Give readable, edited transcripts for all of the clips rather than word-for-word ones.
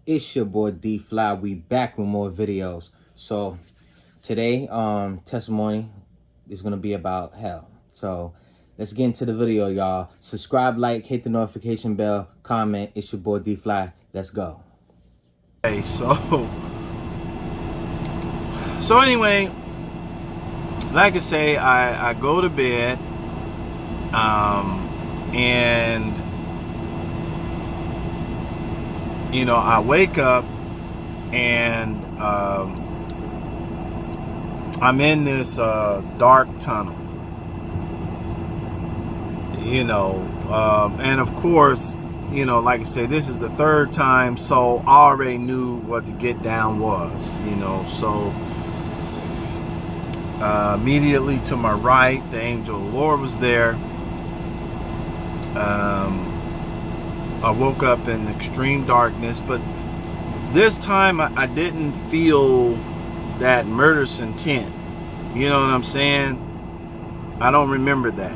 It's your boy D Fly. We back with more videos. So today, testimony is gonna be about hell. So let's get into the video, y'all. Subscribe, like, hit the notification bell, comment. It's your boy D Fly. Let's go. Okay, so anyway, like I say, I go to bed, and I wake up, and I'm in this dark tunnel, and of course, like I said, this is the third time, so I already knew what the get down was, so immediately to my right, the angel of the Lord was there. I woke up in extreme darkness, but this time I didn't feel that murderous intent. You know what I'm saying? I don't remember that.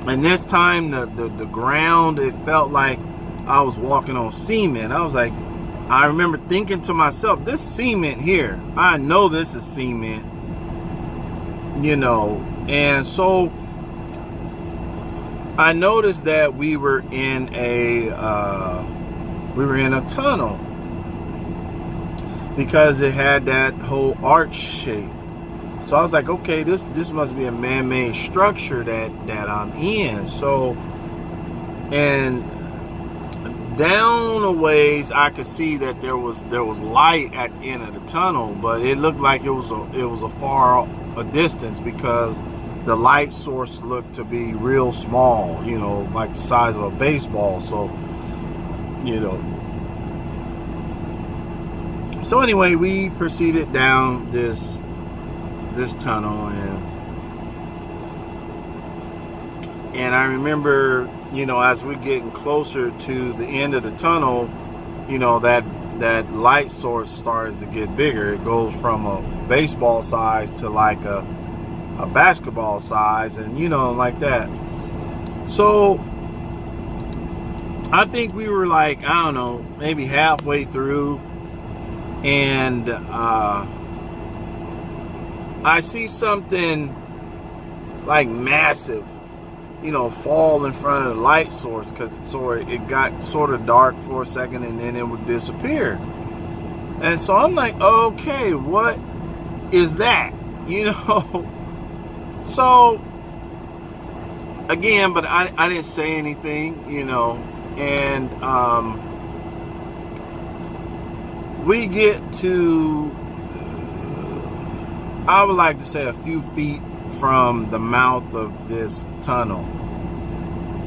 And this time the ground, it felt like I was walking on cement. I remember thinking to myself, this cement here, I know this is cement, and so I noticed that we were in a tunnel, because it had that whole arch shape. So I was like, okay, this must be a man-made structure that I'm in. So, and down a ways, I could see that there was light at the end of the tunnel, but it looked like it was a far a distance, because the light source looked to be real small, like the size of a baseball. So, So anyway, we proceeded down this tunnel, and I remember, as we're getting closer to the end of the tunnel, that light source starts to get bigger. It goes from a baseball size to like a basketball size, and like that. So I think we were like, I don't know, maybe halfway through, and I see something like massive, fall in front of the light source, so it got sort of dark for a second, and then it would disappear. And so I'm like, okay, what is that? So again, but I didn't say anything, and we get to, I would like to say, a few feet from the mouth of this tunnel,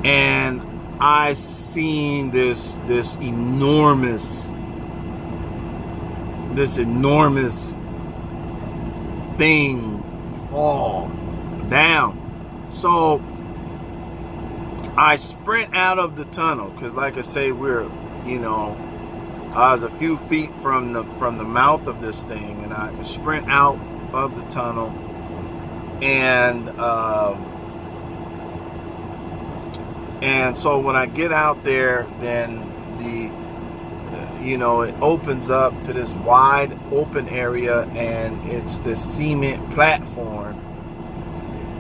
and I seen this enormous thing fall down. So I sprint out of the tunnel, because like I say, we're, I was a few feet from the mouth of this thing, and I sprint out of the tunnel, and so when I get out there, then it opens up to this wide open area, and it's this cement platform,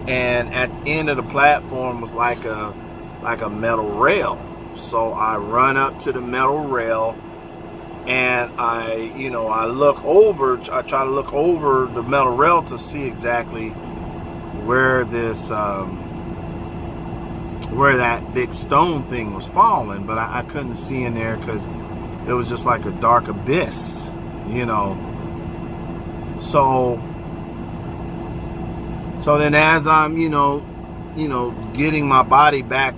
and at the end of the platform was like a metal rail. So I run up to the metal rail, and I look over. I try to look over the metal rail to see exactly where where that big stone thing was falling, but I couldn't see in there, because it was just like a dark abyss, So then, as I'm getting my body back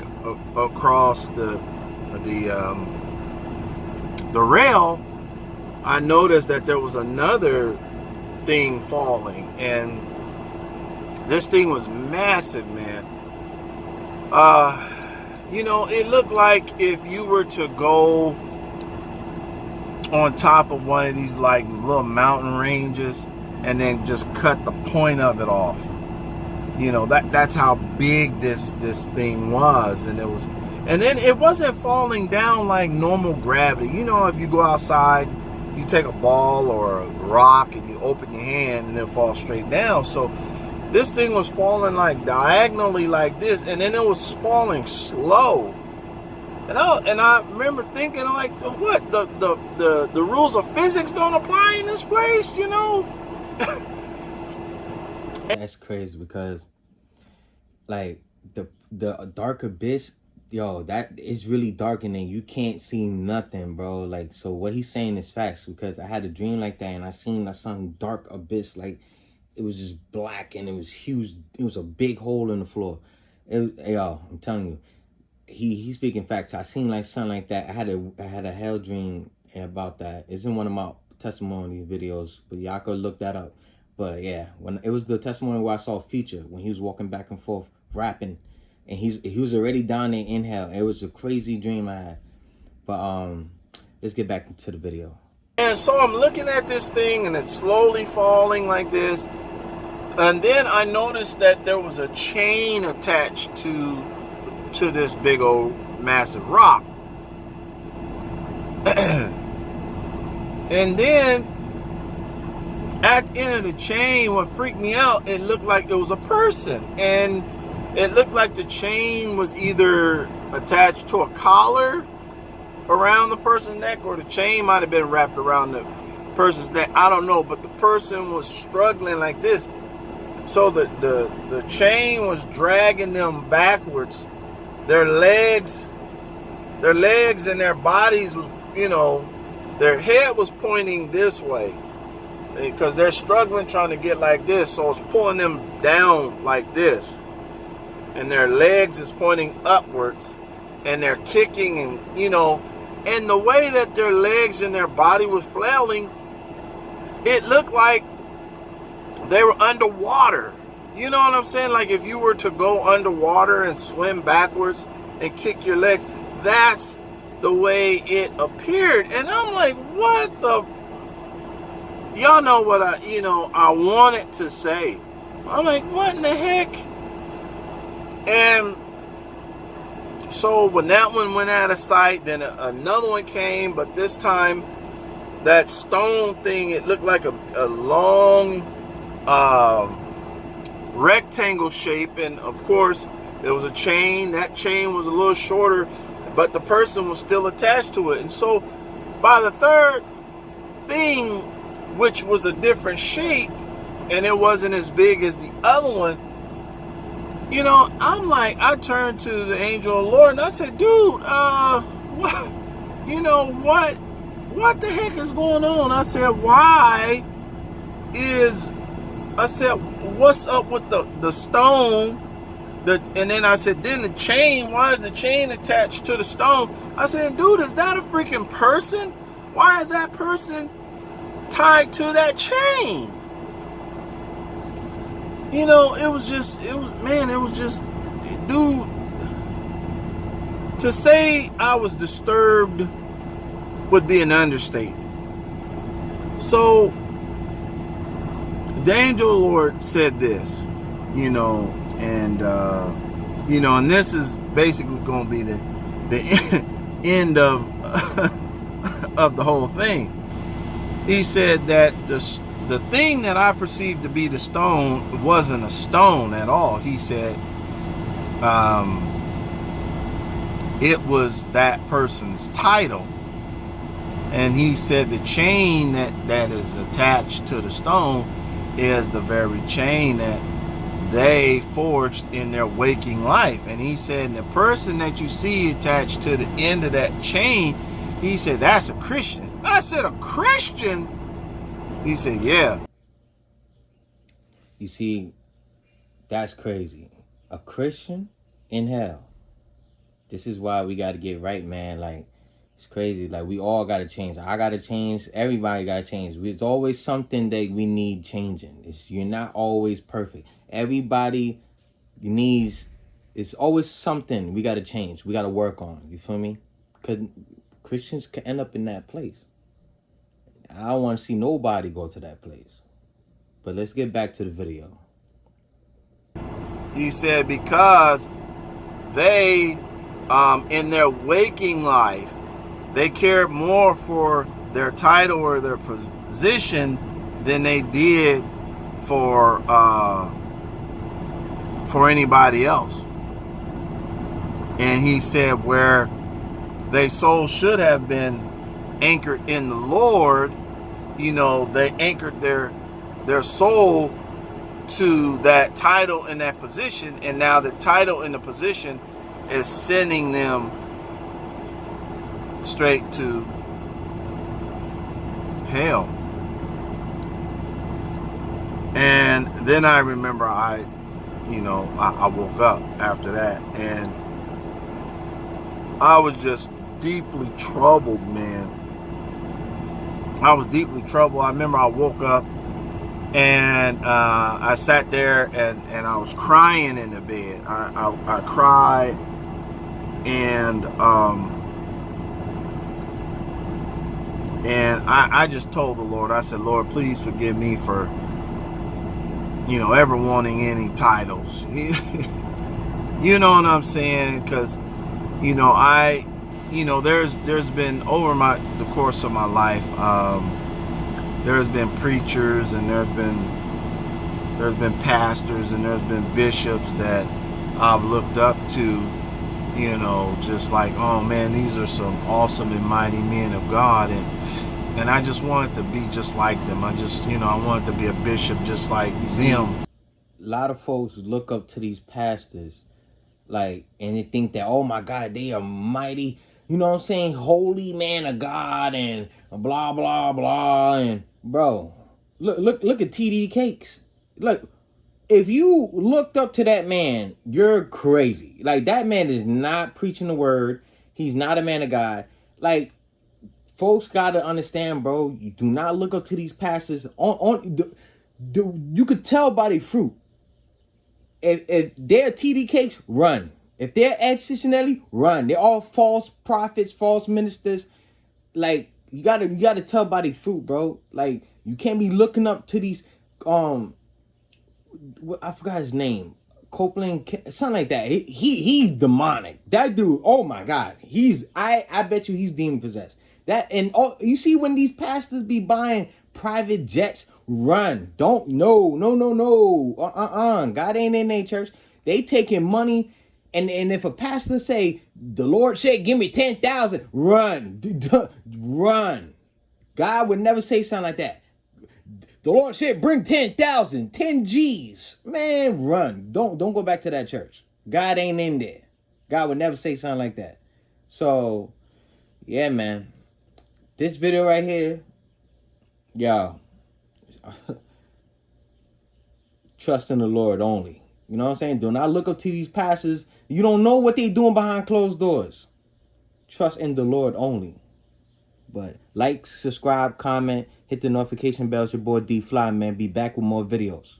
across the rail, I noticed that there was another thing falling, and this thing was massive, man. It looked like if you were to go on top of one of these like little mountain ranges and then just cut the point of it off. That's how big this thing was, and And then it wasn't falling down like normal gravity. You know, if you go outside, you take a ball or a rock and you open your hand and it falls straight down. So this thing was falling like diagonally like this, and then it was falling slow. And I remember thinking like, what, the rules of physics don't apply in this place, you know? That's crazy because like the dark abyss, yo, that is really dark and then you can't see nothing, bro. Like, so what he's saying is facts, because I had a dream like that and I seen some dark abyss, like it was just black and it was huge. It was a big hole in the floor. Yo, I'm telling you, he's speaking facts. I seen like something like that. I had a hell dream about that. It's in one of my testimony videos, but y'all could look that up. But yeah, when it was the testimony where I saw Future when he was walking back and forth rapping, and he was already down there in hell. It was a crazy dream I had. But let's get back into the video. And so I'm looking at this thing and it's slowly falling like this. And then I noticed that there was a chain attached to this big old massive rock. And then at the end of the chain, what freaked me out, it looked like it was a person. And it looked like the chain was either attached to a collar around the person's neck, or the chain might have been wrapped around the person's neck. I don't know, but the person was struggling like this. So the chain was dragging them backwards. Their legs and their bodies was, you know, their head was pointing this way because they're struggling trying to get like this. So it's pulling them down like this. And their legs is pointing upwards and they're kicking, and, you know, and the way that their legs and their body was flailing, it looked like they were underwater. You know what I'm saying? Like if you were to go underwater and swim backwards and kick your legs, that's the way it appeared. And I'm like, what the? Y'all know what I wanted to say. I'm like, what in the heck? And so when that one went out of sight, then another one came, but this time that stone thing, it looked like a long rectangle shape, and of course there was a chain. That chain was a little shorter, but the person was still attached to it. And so by the third thing, which was a different shape and it wasn't as big as the other one, you know, I'm like, I turned to the angel of the Lord and I said, dude, what, you know, what the heck is going on? I said, what's up with the stone? And then I said, then the chain, why is the chain attached to the stone? I said, dude, is that a freaking person? Why is that person tied to that chain? You know, dude, to say I was disturbed would be an understatement. So the angel of the Lord said this, you know, and you know, and this is basically going to be the end of of the whole thing. He said that the thing that I perceived to be the stone wasn't a stone at all. He said it was that person's title. And he said the chain that is attached to the stone is the very chain that they forged in their waking life. And he said, the person that you see attached to the end of that chain, he said, that's a Christian. I said, a Christian? He said, yeah. You see, that's crazy. A Christian in hell. This is why we got to get right, man. Like, it's crazy. Like, we all got to change. I got to change. Everybody got to change. There's always something that we need changing. You're not always perfect. Everybody needs, it's always something we got to change. We got to work on. You feel me? Because Christians can end up in that place. I don't want to see nobody go to that place. But let's get back to the video. He said because they in their waking life, they cared more for their title or their position than they did for anybody else. And he said where their soul should have been anchored in the Lord, you know, they anchored their soul to that title and that position, and now the title and the position is sending them straight to hell. And then I remember I woke up after that, and I was just deeply troubled, man. I was deeply troubled. I remember I woke up and I sat there and I was crying in the bed. I cried, and I just told the Lord, I said, Lord, please forgive me for, ever wanting any titles. You know what I'm saying? Because, there's been over the course of my life, there's been preachers, and there's been pastors, and there's been bishops that I've looked up to, just like, oh man, these are some awesome and mighty men of God, and I just wanted to be just like them. I wanted to be a bishop just like them. A lot of folks look up to these pastors, and they think that, oh my God, they are mighty, holy man of God, and blah blah blah. And bro, look at TD Cakes. Look, if you looked up to that man, you're crazy. That man is not preaching the word. He's not a man of God. Folks gotta understand, bro. You do not look up to these pastors. You could tell by their fruit. If they're TD Cakes, run. If they're Ed Cicinelli, run. They're all false prophets, false ministers. You gotta tell by their fruit, bro. You can't be looking up to these I forgot his name. Copeland, something like that. He's demonic. That dude, oh my God. I bet you he's demon possessed. You see when these pastors be buying private jets, run. No. God ain't in their church. They taking money, and if a pastor say, the Lord said, give me 10,000, run. Run. God would never say something like that. The Lord said, bring 10,000, 10 G's. Man, run. Don't go back to that church. God ain't in there. God would never say something like that. So, yeah, man. This video right here, y'all, trust in the Lord only. You know what I'm saying? Do not look up to these pastors. You don't know what they doing behind closed doors. Trust in the Lord only. But like, subscribe, comment, hit the notification bell. It's your boy D Fly, man. Be back with more videos.